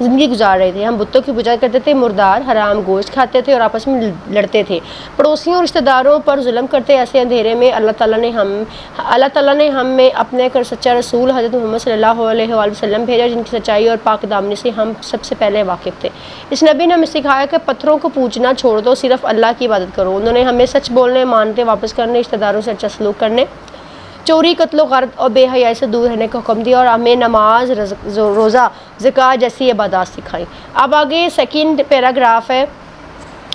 زندگی گزار رہے تھے. ہم بتوں کی پوجا کرتے تھے, مردار حرام گوشت کھاتے تھے اور آپس میں لڑتے تھے, پڑوسیوں اور رشتہ داروں پر ظلم کرتے. ایسے اندھیرے میں اللہ تعالیٰ نے ہم میں اپنے کر سچا رسول حضرت محمد صلی اللہ علیہ وآلہ وسلم بھیجا, جن کی سچائی اور پاک دامنی سے ہم سب سے پہلے واقف تھے. اس نبی نے ہمیں سکھایا کہ پتھروں کو پوجنا چھوڑ دو, صرف اللہ کی عبادت کرو. انہوں نے ہمیں سچ بولنے, مانتے واپس کرنے, رشتہ داروں سے اچھا سلوک کرنے, چوری, قتل و غارت اور بے حیائی سے دور رہنے کا حکم دیا, اور ہمیں نماز, روزہ, زکوٰۃ جیسی عبادات سکھائیں. اب آگے سیکنڈ پیراگراف ہے,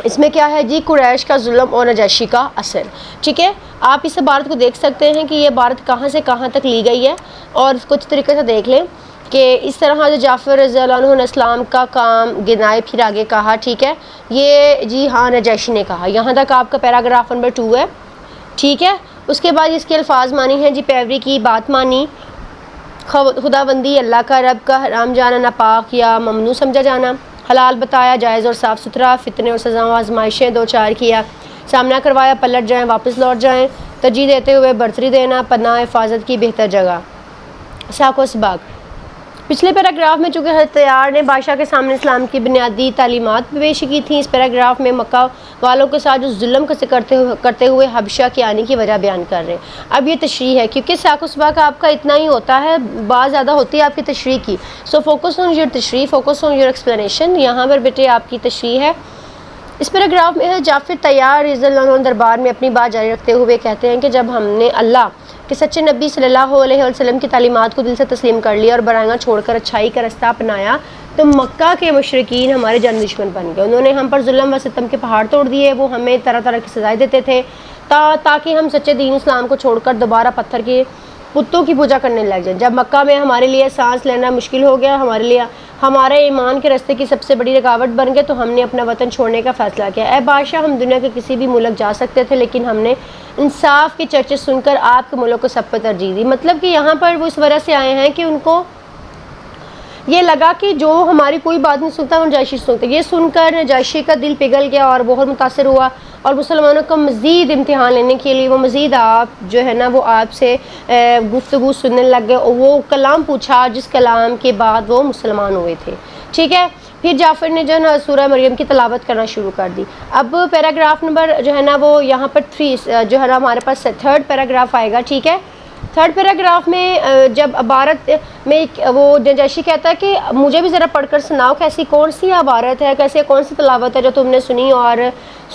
اس میں کیا ہے جی, قریش کا ظلم اور نجاشی کا اثر. ٹھیک ہے, آپ اس عبارت کو دیکھ سکتے ہیں کہ یہ عبارت کہاں سے کہاں تک لی گئی ہے, اور کچھ طریقے سے دیکھ لیں کہ اس طرح حضرت جعفر رضی اللہ عنہ نے اسلام کا کام گنائے, پھر آگے کہا. ٹھیک ہے, یہ جی ہاں نجاشی نے کہا. یہاں تک آپ کا پیراگراف نمبر 2 ہے. ٹھیک ہے, اس کے بعد اس کے الفاظ مانی ہیں جی, پیروی کی بات مانی, خدا بندی, اللہ کا رب کا حرام جانا, ناپاک یا ممنوع سمجھا جانا, حلال بتایا, جائز اور صاف ستھرا, فتنے اور سزاؤں آزمائشیں دو چار کیا, سامنا کروایا, پلٹ جائیں واپس لوٹ جائیں, ترجیح دیتے ہوئے برتری دینا, پناہ حفاظت کی بہتر جگہ, ساق و سباق. پچھلے پیراگراف میں چونکہ حضرت تیار نے بادشاہ کے سامنے اسلام کی بنیادی تعلیمات پیش کی تھیں, اس پیراگراف میں مکہ والوں کے ساتھ جو ظلم کرتے ہوئے حبشہ کے آنے کی وجہ بیان کر رہے ہیں. اب یہ تشریح ہے, کیونکہ ساق و سباق آپ کا اتنا ہی ہوتا ہے, بات زیادہ ہوتی ہے آپ کی تشریح کی. سو فوکس آن یور تشریح, فوکس آن یور ایکسپلینیشن. یہاں پر بیٹے آپ کی تشریح ہے. اس پیراگراف میں جعفر تیار رضی اللہ عنہ دربار میں اپنی بات جاری رکھتے ہوئے کہتے ہیں کہ جب ہم نے اللہ کہ سچے نبی صلی اللہ علیہ وسلم کی تعلیمات کو دل سے تسلیم کر لیا اور برائیاں چھوڑ کر اچھائی کا رستہ اپنایا, تو مکہ کے مشرکین ہمارے جان دشمن بن گئے. انہوں نے ہم پر ظلم و ستم کے پہاڑ توڑ دیے. وہ ہمیں طرح طرح کی سزائیں دیتے تھے تاکہ ہم سچے دین اسلام کو چھوڑ کر دوبارہ پتھر کے بتوں کی پوجا کرنے لگ جائیں. جب مکہ میں ہمارے لیے سانس لینا مشکل ہو گیا, ہمارے ایمان کے راستے کی سب سے بڑی رکاوٹ بن گئے, تو ہم نے اپنا وطن چھوڑنے کا فیصلہ کیا. اے بادشاہ, ہم دنیا کے کسی بھی ملک جا سکتے تھے, لیکن ہم نے انصاف کی چرچے سن کر آپ کے ملک کو سب پر ترجیح دی. مطلب کہ یہاں پر وہ اس وجہ سے آئے ہیں کہ ان کو یہ لگا کہ جو ہماری کوئی بات نہیں سنتا وہ نجاشی سنتے. یہ سن کر نجاشی کا دل پگھل گیا اور بہت متاثر ہوا, اور مسلمانوں کا مزید امتحان لینے کے لیے وہ مزید آپ جو ہے نا وہ آپ سے گفتگو سننے لگ گئے, اور وہ کلام پوچھا جس کلام کے بعد وہ مسلمان ہوئے تھے. ٹھیک ہے, پھر جعفر نے جو ہے نا سورہ مریم کی تلاوت کرنا شروع کر دی. اب پیراگراف نمبر جو ہے نا وہ یہاں پر 3 جو ہے نا ہمارے پاس 3rd پیراگراف آئے گا. ٹھیک ہے, 3rd پیراگراف میں جب عبارت میں وہ نجاشی کہتا ہے کہ مجھے بھی ذرا پڑھ کر سناؤ, کیسی کون سی عبارت ہے, کیسے کون سی تلاوت ہے جو تم نے سنی اور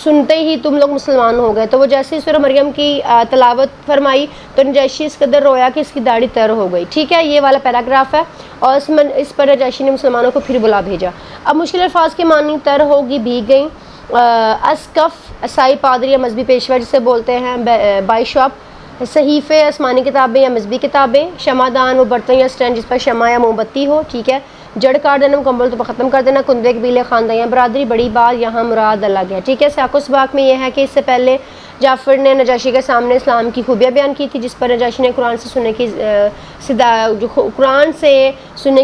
سنتے ہی تم لوگ مسلمان ہو گئے. تو وہ جیسے سورہ مریم کی تلاوت فرمائی تو نجاشی اس قدر رویا کہ اس کی داڑھی تر ہو گئی. ٹھیک ہے, یہ والا پیراگراف ہے, اور اس پر نجاشی نے مسلمانوں کو پھر بلا بھیجا. اب مشکل الفاظ کے معنی تر ہوگی بھیگ گئیں. اسقف عیسائی پادری یا مذہبی پیشوا جسے بولتے ہیں, بائشاپ, صحیفے آسمانی کتابیں یا مذہبی کتابیں, شمعدان وہ برتن یا اسٹینڈ جس پر شمع یا موم بتی ہو. ٹھیک ہے, جڑ کاٹ دینا, مکمل طور پر ختم کر دینا, کندے قبیلے خاندان یا برادری. بڑی بات یہاں مراد الگ ہے. ٹھیک ہے, سیاق و سباق میں یہ ہے کہ اس سے پہلے جعفر نے نجاشی کے سامنے اسلام کی خوبیاں بیان کی تھی, جس پر نجاشی نے قرآن سے سننے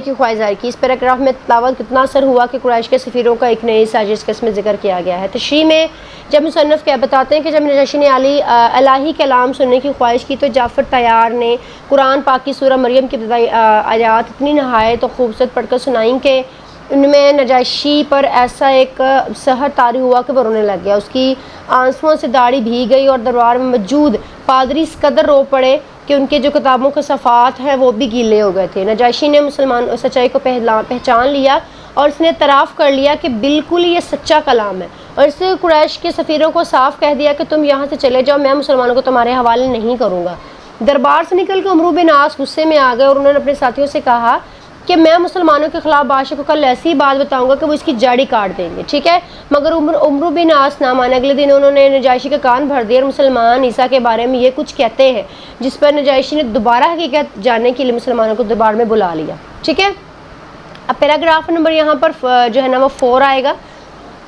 کی خواہش ظاہر کی. اس پیراگراف میں تلاوت کتنا اثر ہوا کہ قریش کے سفیروں کا ایک نئی سازش کا اس میں ذکر کیا گیا ہے. تشریح میں جب مصنف کیا بتاتے ہیں کہ جب نجاشی نے الہی کلام سننے کی خواہش کی, تو جعفر تیار نے قرآن پاک کی سورہ مریم کی ابتدائی آیات اتنی نہایت اور خوبصورت پڑھ کر سنائیں کہ ان میں نجاشی پر ایسا ایک سحر طاری ہوا کہ وہ رونے لگ گیا. اس کی آنسوؤں سے داڑھی بھیگ گئی, اور دربار میں موجود پادری اس قدر رو پڑے کہ ان کے جو کتابوں کے صفحات ہیں وہ بھی گیلے ہو گئے تھے. نجاشی نے مسلمان سچائی کو پہچان لیا, اور اس نے اعتراف کر لیا کہ بالکل یہ سچا کلام ہے, اور اس نے قریش کے سفیروں کو صاف کہہ دیا کہ تم یہاں سے چلے جاؤ, میں مسلمانوں کو تمہارے حوالے نہیں کروں گا. دربار سے نکل کے عمرو بن عاص غصے میں آ گئے, اور انہوں نے اپنے ساتھیوں سے کہا کہ میں مسلمانوں کے خلاف بادشاہ کو کل ایسی بات بتاؤں گا کہ وہ اس کی جڑ کاٹ دیں گے. ٹھیک ہے, مگر عمرو بن عاص نہ مانے. اگلے دن انہوں نے نجاشی کا کان بھر دیا, اور مسلمان عیسیٰ کے بارے میں یہ کچھ کہتے ہیں, جس پر نجاشی نے دوبارہ حقیقت جاننے کے لیے مسلمانوں کو دربار میں بلا لیا. ٹھیک ہے, اب پیراگراف نمبر یہاں پر جو ہے نا وہ 4 آئے گا,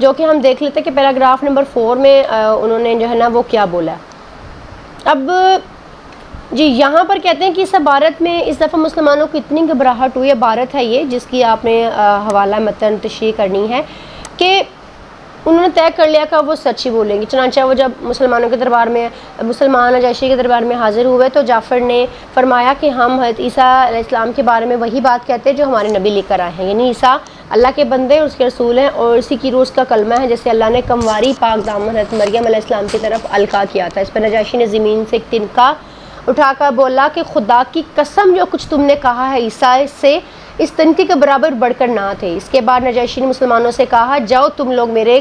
جو کہ ہم دیکھ لیتے ہیں کہ پیراگراف نمبر 4 میں انہوں نے جو ہے نا وہ کیا بولا. اب جی یہاں پر کہتے ہیں کہ اس عبارت میں اس دفعہ مسلمانوں کو اتنی گھبراہٹ ہوئی. عبارت ہے یہ جس کی آپ نے حوالہ متن تشریح کرنی ہے کہ انہوں نے طے کر لیا کہ وہ سچ ہی بولیں گی۔ چنانچہ وہ جب مسلمانوں کے دربار میں مسلمان نجاشی کے دربار میں حاضر ہوئے تو جعفر نے فرمایا کہ ہم حضرت عیسیٰ علیہ السلام کے بارے میں وہی بات کہتے ہیں جو ہمارے نبی لے کر آئے ہیں، یعنی عیسیٰ اللہ کے بندے اور اس کے رسول ہیں، اور اسی کی روح اس کا کلمہ ہے جیسے اللہ نے کمواری پاک دامن حضرت مریم علیہ السلام کی طرف القا کیا تھا۔ اس پر نجاشی نے زمین سے ایک تنکا اٹھا کر بولا کہ خدا کی قسم جو کچھ تم نے کہا ہے عیسیٰ سے اس تنکے کے برابر بڑھ کر نہ تھے۔ اس کے بعد نجاشی نے مسلمانوں سے کہا جاؤ تم لوگ میرے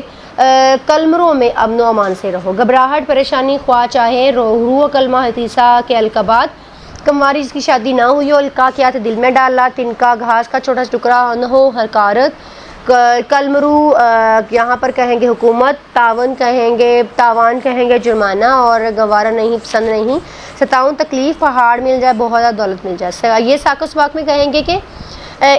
کلمروں میں امن و امان سے رہو، گھبراہٹ پریشانی خواہ چاہے روح کلمہ حضرت عیسیٰ کے القبات کمواری جس کی شادی نہ ہوئی ہو القا کیا تھا دل میں ڈالا، تنکا گھاس کا چھوٹا سا ٹکڑا نہ ہو حرکارت، کلمرو یہاں پر کہیں گے حکومت، تاوان کہیں گے جرمانہ، اور گوارا نہیں پسند نہیں، ستاؤں تکلیف پہاڑ مل جائے بہت زیادہ دولت مل جائے۔ یہ ساق و سباق میں کہیں گے کہ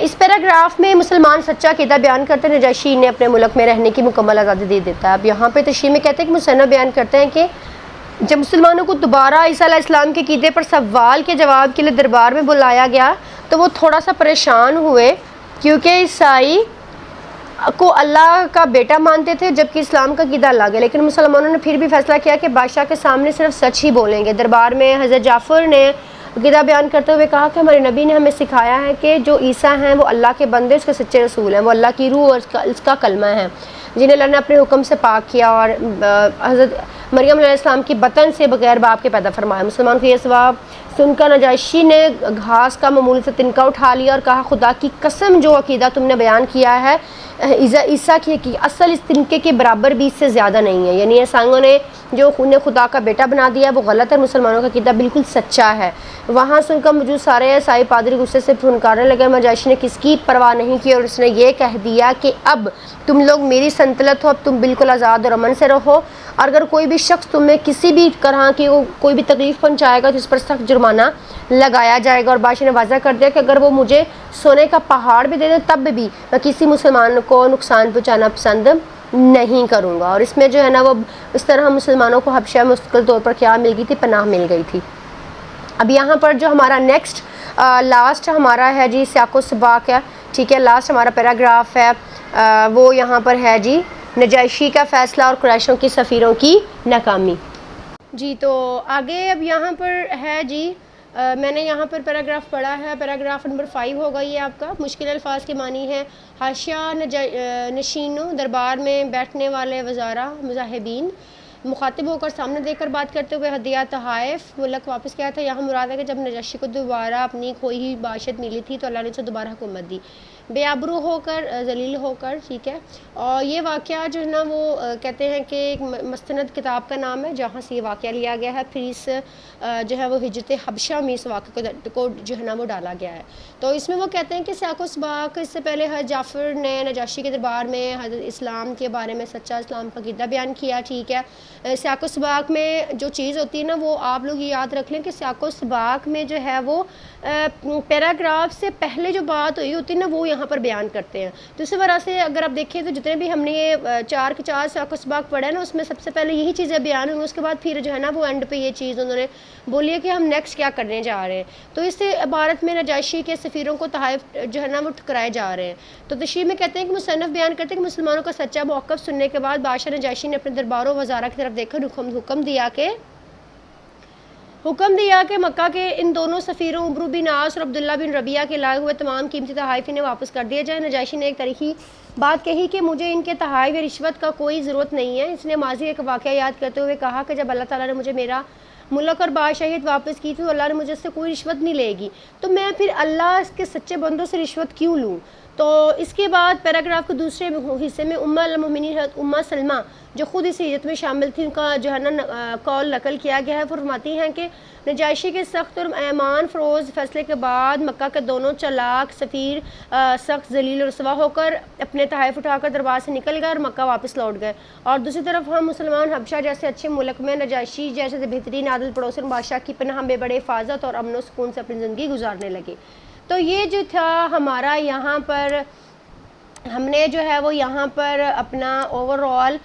اس پیراگراف میں مسلمان سچا عقیدہ بیان کرتے ہیں، نجاشی نے اپنے ملک میں رہنے کی مکمل آزادی دے دیتا ہے۔ اب یہاں پہ تشریح میں کہتے ہیں کہ مصنف بیان کرتے ہیں کہ جب مسلمانوں کو دوبارہ عیسیٰ علیہ السلام کے عقیدے پر سوال کے جواب کے لیے دربار میں بلایا گیا تو وہ تھوڑا سا پریشان ہوئے، کیونکہ عیسائی کو اللہ کا بیٹا مانتے تھے جبکہ اسلام کا عقیدہ الگ ہے، لیکن مسلمانوں نے پھر بھی فیصلہ کیا کہ بادشاہ کے سامنے صرف سچ ہی بولیں گے۔ دربار میں حضرت جعفر نے عقیدہ بیان کرتے ہوئے کہا کہ ہمارے نبی نے ہمیں سکھایا ہے کہ جو عیسیٰ ہیں وہ اللہ کے بندے، اس کے سچے رسول ہیں، وہ اللہ کی روح اور اس کا کلمہ ہے جنہیں اللہ نے اپنے حکم سے پاک کیا، اور حضرت مریم علیہ السلام کی بطن سے بغیر باپ کے پیدا فرمایا۔ مسلمان کو یہ ثواب سن کر نجاشی نے گھاس کا معمول سے تنکا اٹھا لیا اور کہا خدا کی قسم جو عقیدہ تم نے بیان کیا ہے عیسیٰ کی اصل اس تنکے کے برابر بھی اس سے زیادہ نہیں ہے، یعنی عیسائیوں نے جو انہیں خدا کا بیٹا بنا دیا وہ غلط ہے، مسلمانوں کا عقیدہ بالکل سچا ہے۔ وہاں سن کر موجود سارے عیسائی پادری غصے سے پھنکارنے لگے، نجاشی نے کس کی پرواہ نہیں کی اور اس نے یہ کہہ دیا کہ اب تم لوگ میری سلطنت ہو، اب تم بالکل آزاد اور امن سے رہو، اور اگر کوئی بھی شخص تمہیں کسی بھی طرح کی کوئی بھی تکلیف پہنچائے گا تو اس پر سخت جرمانہ لگایا جائے گا۔ اور بادشاہ نے واضح کر دیا کہ اگر وہ مجھے سونے کا پہاڑ بھی دے دیں تب بھی میں کسی مسلمان کو نقصان پہنچانا پسند نہیں کروں گا۔ اور اس میں جو ہے نا وہ اس طرح مسلمانوں کو حبشہ میں مستقل طور پر کیا مل گئی تھی، پناہ مل گئی تھی۔ اب یہاں پر جو ہمارا نیکسٹ لاسٹ ہمارا ہے جی سیاق و سباق ہے، ٹھیک ہے، لاسٹ ہمارا پیراگراف ہے وہ یہاں پر ہے جی نجاشی کا فیصلہ اور قریشوں کی سفیروں کی ناکامی۔ جی تو آگے اب یہاں پر ہے جی میں نے یہاں پر پیراگراف پڑھا ہے، پیراگراف نمبر 5 ہوگا یہ آپ کا۔ مشکل الفاظ کے معنی ہے حاشیہ نشینوں، دربار میں بیٹھنے والے وزراء، مذاہبین، مخاطب ہو کر سامنے دیکھ کر بات کرتے ہوئے ہدیہ تحائف ملک واپس کیا تھا۔ یہاں مراد ہے کہ جب نجاشی کو دوبارہ اپنی کھوئی ہوئی بادشاہت ملی تھی تو اللہ نے اسے دوبارہ حکومت دی، بے آبرو ہو کر، ذلیل ہو کر، ٹھیک ہے۔ اور یہ واقعہ جو ہے نا وہ کہتے ہیں کہ ایک مستند کتاب کا نام ہے جہاں سے یہ واقعہ لیا گیا ہے، پھر اس جو ہے وہ ہجرت حبشہ میں اس واقعے کو جو ہے نا وہ ڈالا گیا ہے۔ تو اس میں وہ کہتے ہیں کہ سیاق و سباق اس سے پہلے حضرت جعفر نے نجاشی کے دربار میں حضرت اسلام کے بارے میں سچا اسلام کا عقیدہ بیان کیا، ٹھیک ہے۔ سیاق و سباق میں جو چیز ہوتی ہے نا وہ آپ لوگ یاد رکھ لیں کہ سیاق و سباق میں جو ہے وہ پیراگراف سے پہلے جو بات ہوئی ہوتی ہے نا وہ یہاں پر بیان کرتے ہیں۔ تو اسی وجہ سے اگر آپ دیکھیں تو جتنے بھی ہم نے یہ 4 کے 4 سیاق و سباق پڑھے نا اس میں سب سے پہلے یہی چیزیں بیان ہوئی، اس کے بعد پھر جو ہے نا وہ اینڈ پہ یہ چیز انہوں نے بولی ہے کہ ہم نیکسٹ کیا کرنے جا رہے ہیں۔ تو اس عبارت میں نجاشی کے سفیروں کو تحائف جو ہے نا وہ ٹھکرائے جا رہے ہیں۔ تو تشریح میں کہتے ہیں کہ مصنف بیان کرتے ہیں کہ مسلمانوں کا سچا موقف سننے کے بعد بادشاہ نجاشی نے اپنے درباروں وزراء کی طرف دیکھا، حکم دیا کہ مکہ کے ان دونوں سفیروں عمرو بن عاص اور عبداللہ بن ربیعہ کے لائے ہوئے تمام قیمتی تحائف انہیں واپس کر دیا جائے۔ نجاشی نے ایک تاریخی بات کہی کہ مجھے ان کے تحائف یا رشوت کا کوئی ضرورت نہیں ہے۔ اس نے ماضی ایک واقعہ یاد کرتے ہوئے کہا کہ جب اللہ تعالیٰ نے مجھے میرا ملک اور بادشاہیت واپس کی تھی تو اللہ نے مجھے اس سے کوئی رشوت نہیں لے گی، تو میں پھر اللہ اس کے سچے بندوں سے رشوت کیوں لوں۔ تو اس کے بعد پیراگراف کے دوسرے حصے میں المؤمنین حضرت سلمہ جو خود اس ہجرت میں شامل تھی ان کا جو ہے نا قول نقل کیا گیا ہے۔ فرماتی ہیں کہ نجاشی کے سخت اور ایمان فروز فیصلے کے بعد مکہ کے دونوں چالاک سفیر سخت ذلیل و رسوا ہو کر اپنے تحائف اٹھا کر دربار سے نکل گئے اور مکہ واپس لوٹ گئے، اور دوسری طرف ہم مسلمان حبشہ جیسے اچھے ملک میں نجاشی جیسے بہترین عادل پڑوسن بادشاہ کی پناہ میں بڑے حفاظت اور امن و سکون سے اپنی زندگی گزارنے لگے۔ تو یہ جو تھا ہمارا یہاں پر ہم نے جو ہے وہ یہاں پر اپنا اوور آل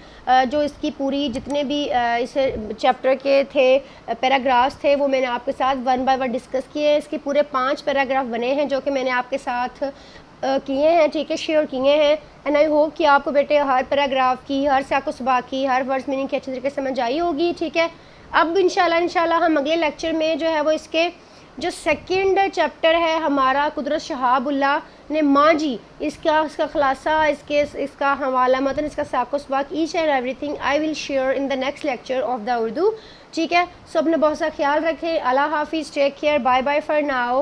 جو اس کی پوری جتنے بھی اس چیپٹر کے تھے پیراگرافس تھے وہ میں نے آپ کے ساتھ 1 بائی 1 ڈسکس کیے ہیں۔ اس کے پورے 5 پیراگراف بنے ہیں جو کہ میں نے آپ کے ساتھ کیے ہیں، ٹھیک ہے، شیئر کیے ہیں، اینڈ آئی ہوپ کہ آپ کو بیٹے ہر پیراگراف کی، ہر سیاق و سباق کی، ہر ورڈ میننگ کی اچھی طریقے سے سمجھ آئی ہوگی، ٹھیک ہے۔ اب انشاءاللہ ہم اگلے لیکچر میں جو ہے وہ اس کے جو سیکنڈ چیپٹر ہے ہمارا قدرت شہاب اللہ نے ماں جی، اس کا خلاصہ، اس کا حوالہ متن، اس کا سیاق و سباق، each and every thing I will share in the next lecture of the Urdu, ٹھیک ہے۔ سو اپنا بہت سا خیال رکھیں، اللہ حافظ، take care, bye bye for now.